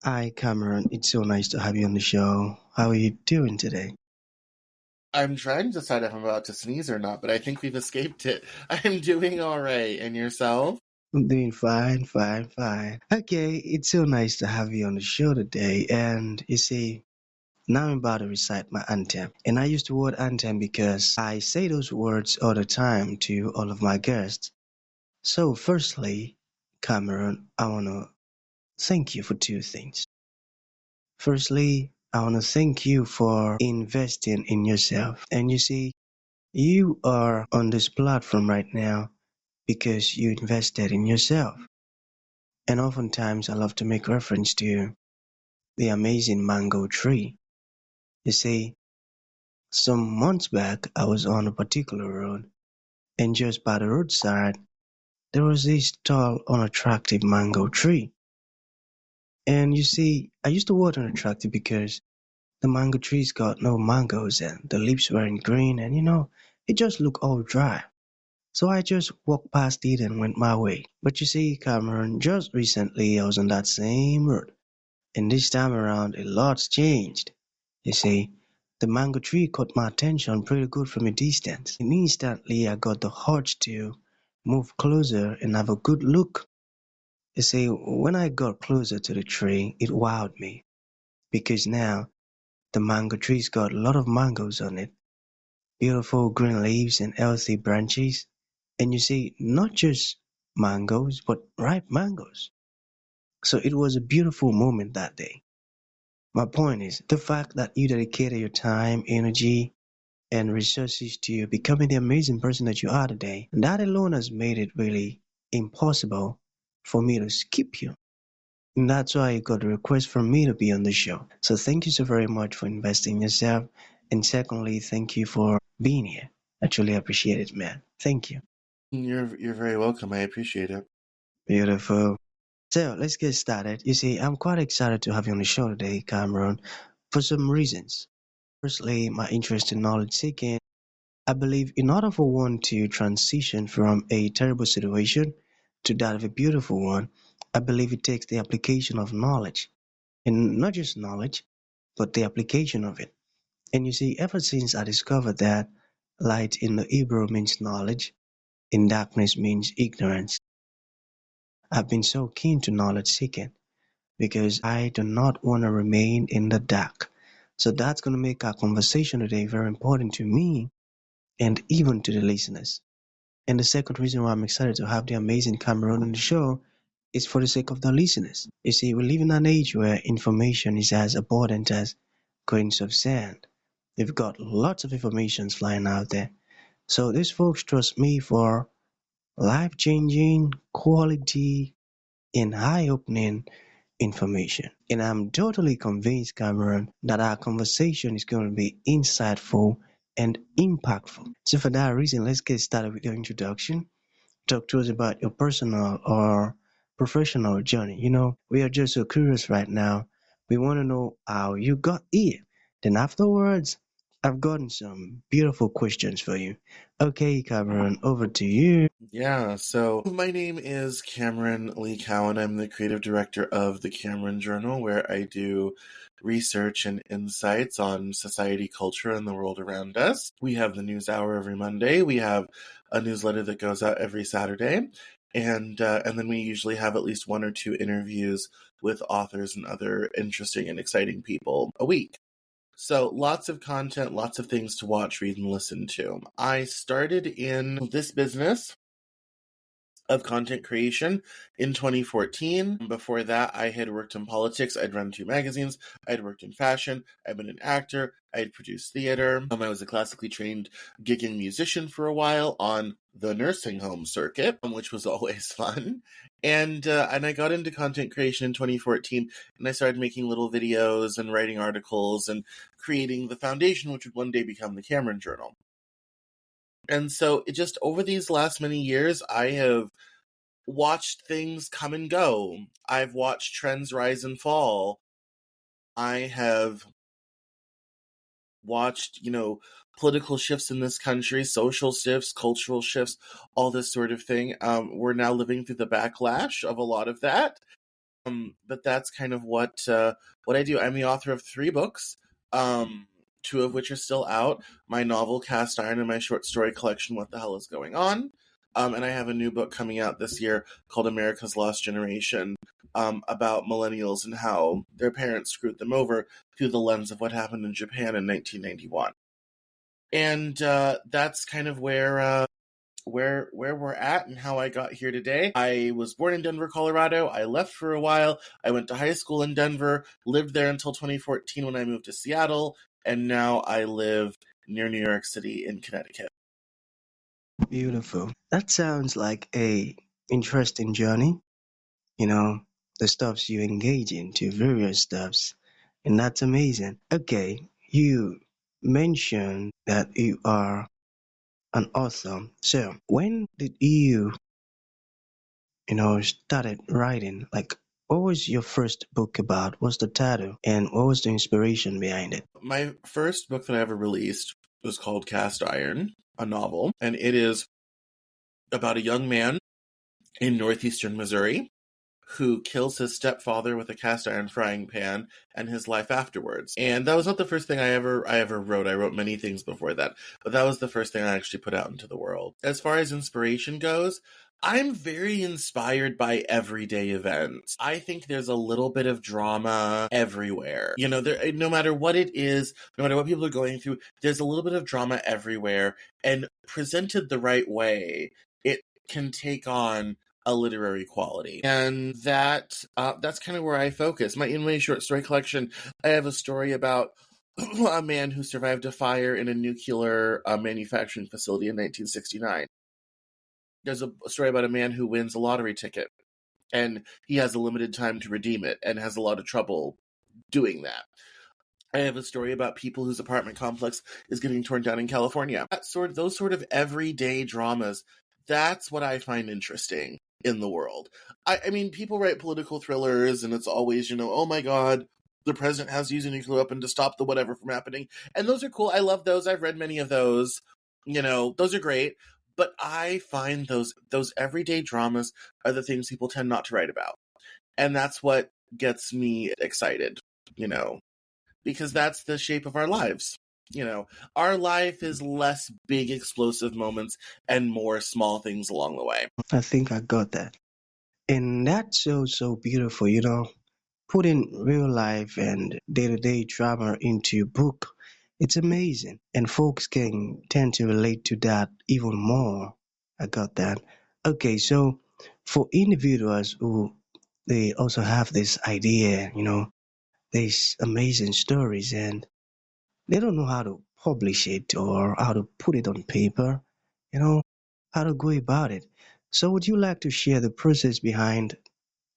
Hi, Cameron. It's so nice to have you on the show. How are you doing today? I'm trying to decide if I'm about to sneeze or not, but I think we've escaped it. I'm doing all right. And yourself? I'm doing fine, fine, fine. Okay, it's so nice to have you on the show today. And you see, now I'm about to recite my anthem. And I use the word anthem because I say those words all the time to all of my guests. So, firstly, Cameron, I want to thank you for two things. Firstly, I want to thank you for investing in yourself. And you see, you are on this platform right now because you invested in yourself. And oftentimes I love to make reference to the amazing mango tree. You see, some months back I was on a particular road, and just by the roadside there was this tall, unattractive mango tree. And you see, I used the word unattractive because the mango tree's got no mangoes and the leaves weren't green and it just looked all dry. So I just walked past it and went my way. But you see, Cameron, just recently I was on that same road. And this time around, a lot's changed. You see, the mango tree caught my attention pretty good from a distance. And instantly I got the urge to move closer and have a good look. You see, when I got closer to the tree, it wowed me. Because now, the mango tree's got a lot of mangoes on it. Beautiful green leaves and healthy branches. And you see, not just mangoes, but ripe mangoes. So it was a beautiful moment that day. My point is the fact that you dedicated your time, energy, and resources to becoming the amazing person that you are today, that alone has made it really impossible for me to skip you. And that's why you got a request from me to be on the show. So thank you so very much for investing in yourself. And secondly, thank you for being here. I truly appreciate it, man. Thank you. You're very welcome. I appreciate it. Beautiful. So let's get started. You see, I'm quite excited to have you on the show today, Cameron, for some reasons. Firstly, my interest in knowledge seeking. I believe in order for one to transition from a terrible situation to that of a beautiful one, I believe it takes the application of knowledge. And not just knowledge, but the application of it. And you see, ever since I discovered that light in the Hebrew means knowledge, and darkness means ignorance, I've been so keen to knowledge seeking because I do not want to remain in the dark. So that's going to make our conversation today very important to me and even to the listeners. And the second reason why I'm excited to have the amazing Cameron on the show is for the sake of the listeners. You see, we live in an age where information is as abundant as grains of sand. They've got lots of information flying out there. So these folks trust me for life-changing, quality, and eye-opening information. And I'm totally convinced, Cameron, that our conversation is going to be insightful and impactful. So for that reason, let's get started with your introduction. Talk to us about your personal or professional journey. We are just so curious right now. We want to know how you got here. Then afterwards, I've gotten some beautiful questions for you. Okay, Cameron, over to you. Yeah, so my name is Cameron Lee Cowan. I'm the creative director of the Cameron Journal, where I do research and insights on society, culture, and the world around us. We have the news hour every Monday. We have a newsletter that goes out every Saturday. And then we usually have at least one or two interviews with authors and other interesting and exciting people a week. So lots of content, lots of things to watch, read, and listen to. I started in this business of content creation in 2014. Before that, I had worked in politics. I'd run two magazines. I'd worked in fashion. I'd been an actor. I'd produced theater. I was a classically trained gigging musician for a while on the nursing home circuit, which was always fun. And I got into content creation in 2014, and I started making little videos and writing articles and creating the foundation, which would one day become the Cameron Journal. And so it just over these last many years, I have watched things come and go. I've watched trends rise and fall. I have watched, political shifts in this country, social shifts, cultural shifts, all this sort of thing. We're now living through the backlash of a lot of that. But that's kind of what I do. I'm the author of 3 books, 2 of which are still out. My novel Cast Iron and my short story collection What the Hell is Going On. And I have a new book coming out this year called America's Lost Generation, about millennials and how their parents screwed them over through the lens of what happened in Japan in 1991. And that's kind of where we're at and how I got here today. I was born in Denver, Colorado. I left for a while. I went to high school in Denver, lived there until 2014 when I moved to Seattle, and now I live near New York City in Connecticut. Beautiful. That sounds like a interesting journey. You know, the stuffs you engage into, various stuffs, and that's amazing. Okay, you mentioned that you are an author. So, when did you started writing? Like, what was your first book about? What's the title? And what was the inspiration behind it? My first book that I ever released was called Cast Iron, a novel, and it is about a young man in northeastern Missouri who kills his stepfather with a cast iron frying pan and his life afterwards. And that was not the first thing I ever wrote. I wrote many things before that, but that was the first thing I actually put out into the world. As far as inspiration goes, I'm very inspired by everyday events. I think there's a little bit of drama everywhere. No matter what it is, no matter what people are going through, there's a little bit of drama everywhere. And presented the right way, it can take on a literary quality, and that's kind of where I focus. In my short story collection, I have a story about a man who survived a fire in a nuclear manufacturing facility in 1969. There's a story about a man who wins a lottery ticket, and he has a limited time to redeem it, and has a lot of trouble doing that. I have a story about people whose apartment complex is getting torn down in California. Those sort of everyday dramas. That's what I find interesting in the world. I mean, people write political thrillers, and it's always, oh my God, the president has to use a nuclear weapon to stop the whatever from happening. And those are cool. I love those. I've read many of those. Those are great. But I find those everyday dramas are the things people tend not to write about. And that's what gets me excited, because that's the shape of our lives. Our life is less big explosive moments and more small things along the way. I think I got that. And that's so beautiful, putting real life and day-to-day drama into a book. It's amazing. And folks can tend to relate to that even more. I got that. Okay, so for individuals who they also have this idea, these amazing stories and they don't know how to publish it or how to put it on paper, you know, how to go about it. So would you like to share the process behind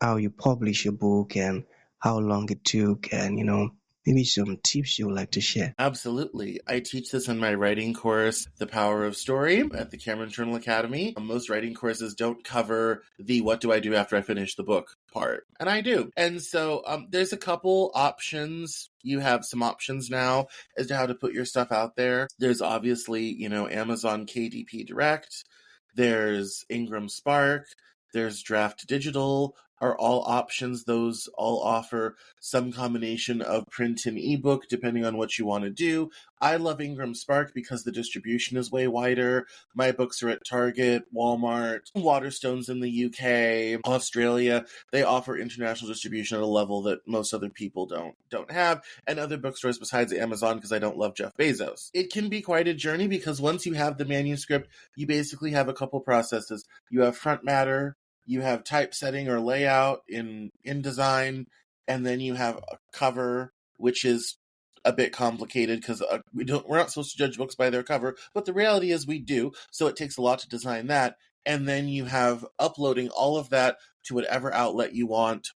how you publish a book and how long it took and, maybe some tips you would like to share? Absolutely. I teach this in my writing course, The Power of Story, at the Cameron Journal Academy. Most writing courses don't cover the what do I do after I finish the book part, and I do. And so there's a couple options. You have some options now as to how to put your stuff out there. There's obviously, Amazon KDP Direct. There's Ingram Spark. There's Draft Digital, are all options. Those all offer some combination of print and ebook, depending on what you want to do. I love Ingram Spark because the distribution is way wider. My books are at Target, Walmart, Waterstones in the UK, Australia. They offer international distribution at a level that most other people don't have, and other bookstores besides Amazon, because I don't love Jeff Bezos. It can be quite a journey because once you have the manuscript, you basically have a couple processes. You have front matter, you have typesetting or layout in InDesign, and then you have a cover, which is a bit complicated because we're not supposed to judge books by their cover, but the reality is we do, so it takes a lot to design that. And then you have uploading all of that to whatever outlet you want,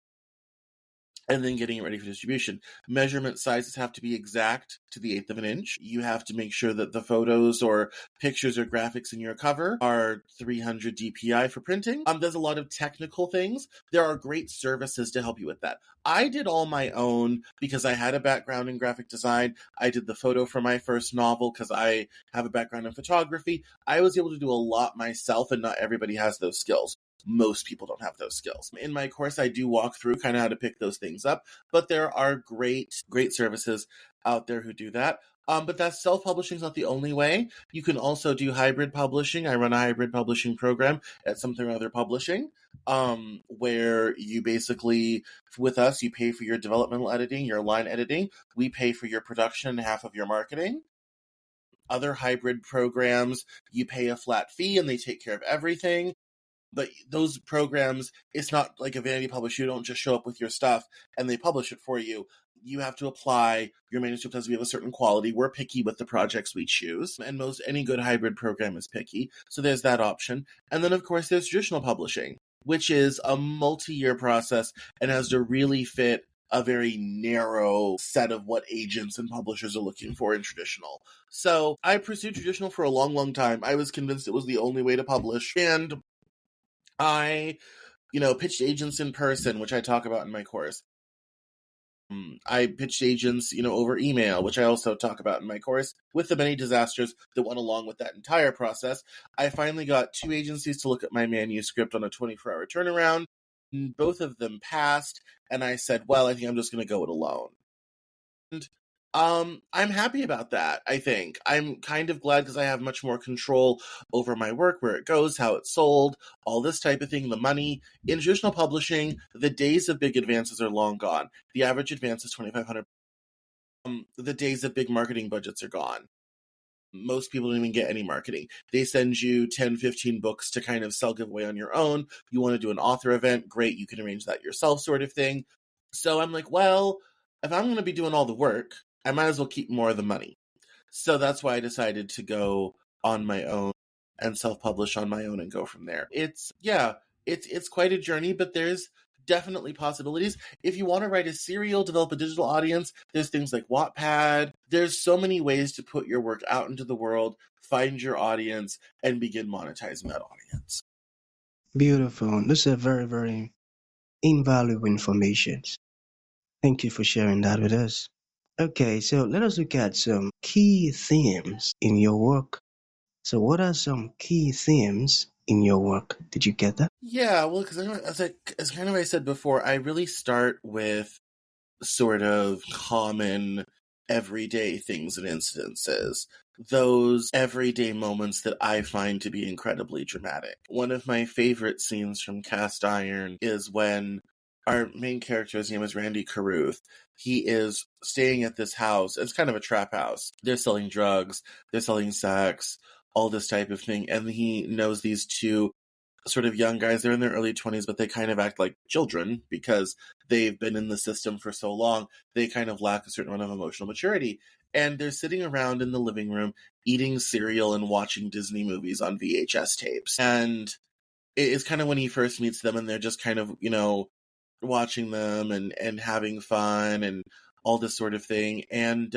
and then getting it ready for distribution. Measurement sizes have to be exact to the 1/8 of an inch. You have to make sure that the photos or pictures or graphics in your cover are 300 DPI for printing. There's a lot of technical things. There are great services to help you with that. I did all my own because I had a background in graphic design. I did the photo for my first novel because I have a background in photography. I was able to do a lot myself, and not everybody has those skills. most people don't have those skills. In my course, I do walk through kind of how to pick those things up, but there are great services out there who do that. But that self-publishing is not the only way. You can also do hybrid publishing. I run a hybrid publishing program at Something or Other Publishing, where you basically, with us, you pay for your developmental editing, your line editing. We pay for your production and half of your marketing. Other hybrid programs, you pay a flat fee and they take care of everything. But those programs, it's not like a vanity publisher. You don't just show up with your stuff and they publish it for you. You have to apply. Your manuscript has to be of a certain quality. We're picky with the projects we choose, and any good hybrid program is picky. So there's that option. And then, of course, there's traditional publishing, which is a multi-year process and has to really fit a very narrow set of what agents and publishers are looking for in traditional. So I pursued traditional for a long, long time. I was convinced it was the only way to publish. And I, pitched agents in person, which I talk about in my course. I pitched agents, over email, which I also talk about in my course, with the many disasters that went along with that entire process. I finally got 2 agencies to look at my manuscript on a 24-hour turnaround. Both of them passed, and I said, well, I think I'm just going to go it alone. And I'm happy about that, I think. I'm kind of glad because I have much more control over my work, where it goes, how it's sold, all this type of thing, the money. In traditional publishing, the days of big advances are long gone. The average advance is $2,500. The days of big marketing budgets are gone. Most people don't even get any marketing. They send you 10, 15 books to kind of sell giveaway on your own. You want to do an author event, great, you can arrange that yourself sort of thing. So I'm like, well, if I'm going to be doing all the work, I might as well keep more of the money. So that's why I decided to go on my own and self-publish on my own and go from there. It's quite a journey, but there's definitely possibilities. If you want to write a serial, develop a digital audience, there's things like Wattpad. There's so many ways to put your work out into the world, find your audience, and begin monetizing that audience. Beautiful. This is a very, very invaluable information. Thank you for sharing that with us. Okay, so let us look at some key themes in your work. So, what are some key themes in your work? Did you get that? Yeah, well, because as kind of I said before, I really start with sort of common everyday things and incidences. Those everyday moments that I find to be incredibly dramatic. One of my favorite scenes from Cast Iron is when our main character, his name is Randy Carruth, he is staying at this house. It's kind of a trap house. They're selling drugs, they're selling sex, all this type of thing. And he knows these 2 sort of young guys. They're in their early 20s, but they kind of act like children because they've been in the system for so long. They kind of lack a certain amount of emotional maturity. And they're sitting around in the living room eating cereal and watching Disney movies on VHS tapes. And it's kind of when he first meets them, and they're just kind of, watching them and having fun and all this sort of thing. And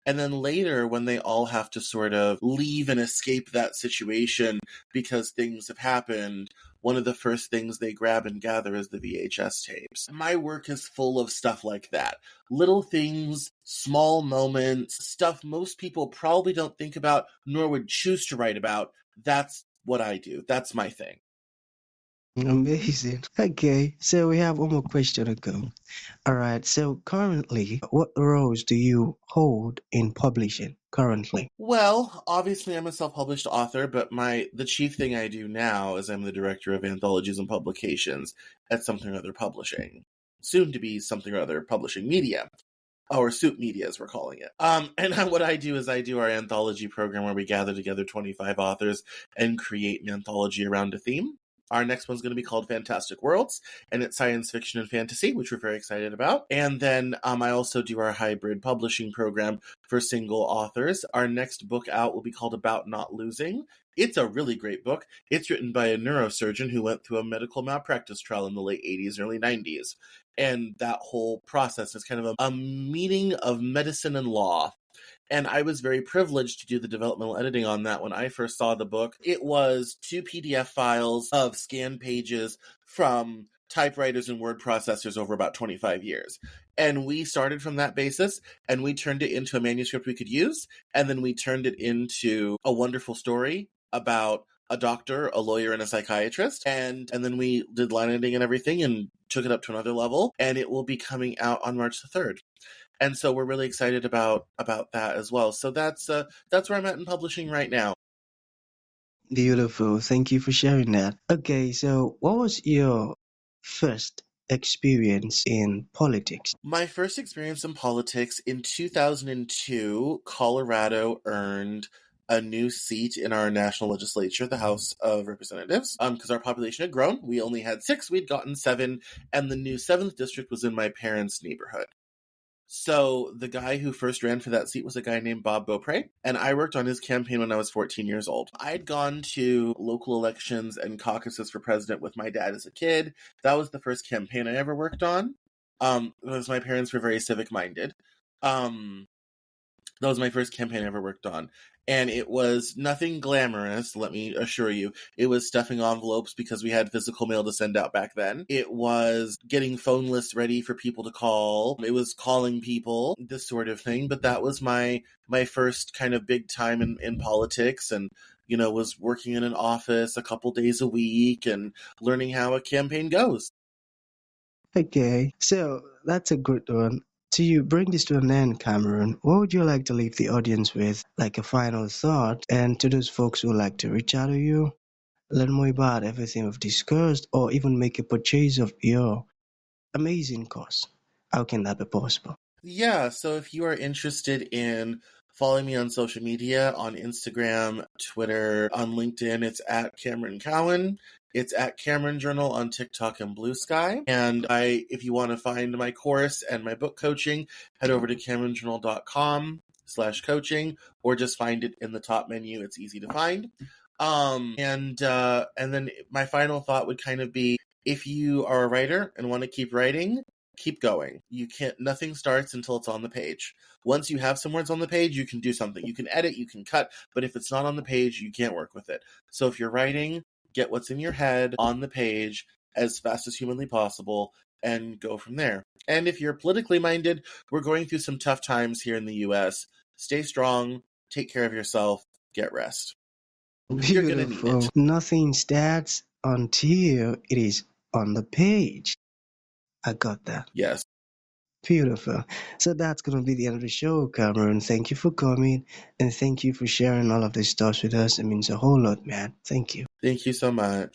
then later, when they all have to sort of leave and escape that situation because things have happened, one of the first things they grab and gather is the VHS tapes. My work is full of stuff like that. Little things, small moments, stuff most people probably don't think about nor would choose to write about. That's what I do. That's my thing. Amazing. Okay, so we have one more question to go. All right, so currently, what roles do you hold in publishing currently? Well, obviously I'm a self-published author, but the chief thing I do now is I'm the director of anthologies and publications at Something or Other Publishing. Soon to be Something or Other Publishing Media. Or Soup Media, as we're calling it. And what I do is I do our anthology program where we gather together 25 authors and create an anthology around a theme. Our next one's going to be called Fantastic Worlds, and it's science fiction and fantasy, which we're very excited about. And then I also do our hybrid publishing program for single authors. Our next book out will be called About Not Losing. It's a really great book. It's written by a neurosurgeon who went through a medical malpractice trial in the late 80s, early 90s. And that whole process is kind of a meeting of medicine and law. And I was very privileged to do the developmental editing on that when I first saw the book. It was 2 PDF files of scanned pages from typewriters and word processors over about 25 years. And we started from that basis, and we turned it into a manuscript we could use, and then we turned it into a wonderful story about a doctor, a lawyer, and a psychiatrist. And then we did line editing and everything and took it up to another level. And it will be coming out on March the 3rd. And so we're really excited about that as well. So that's where I'm at in publishing right now. Beautiful. Thank you for sharing that. Okay, so what was your first experience in politics? My first experience in politics in 2002, Colorado earned a new seat in our national legislature, the House of Representatives, because our population had grown. We only had 6, we'd gotten 7, and the new 7th district was in my parents' neighborhood. So the guy who first ran for that seat was a guy named Bob Beaupre, and I worked on his campaign when I was 14 years old. I'd gone to local elections and caucuses for president with my dad as a kid. That was the first campaign I ever worked on. Because my parents were very civic-minded. That was my first campaign I ever worked on. And it was nothing glamorous, let me assure you. It was stuffing envelopes because we had physical mail to send out back then. It was getting phone lists ready for people to call. It was calling people, this sort of thing. But that was my first kind of big time in politics, and was working in an office a couple days a week and learning how a campaign goes. Okay, so that's a good one. To bring this to an end, Cameron, what would you like to leave the audience with, like a final thought? And to those folks who like to reach out to you, learn more about everything we've discussed, or even make a purchase of your amazing course, how can that be possible? Yeah, so if you are interested in following me on social media, on Instagram, Twitter, on LinkedIn, it's at Cameron Cowan. It's at Cameron Journal on TikTok and Blue Sky. And if you want to find my course and my book coaching, head over to CameronJournal.com/coaching, or just find it in the top menu. It's easy to find. And then my final thought would kind of be, if you are a writer and want to keep writing, keep going. Nothing starts until it's on the page. Once you have some words on the page, you can do something. You can edit, you can cut, but if it's not on the page, you can't work with it. So if you're writing, get what's in your head on the page as fast as humanly possible and go from there. And if you're politically minded, we're going through some tough times here in the US. Stay strong, take care of yourself, get rest. You're going to need Beautiful. it. Nothing starts until it is on the page. I got that. Yes. Beautiful. So that's going to be the end of the show, Cameron. Thank you for coming, and thank you for sharing all of this stuff with us. It means a whole lot, man. Thank you. Thank you so much.